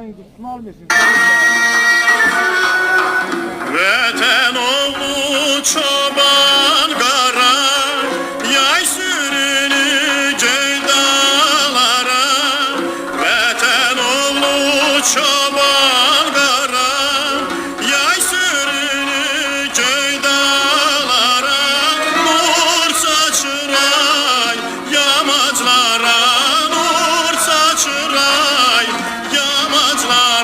Sen kutunu almışsın. Vətən oğlu çoban qara, yay sürünü göy dağlara. Vətən oğlu çoban qara, yay sürünü göy dağlara. Nur saçır ay yamaclara, nur saçır ay yamaclara.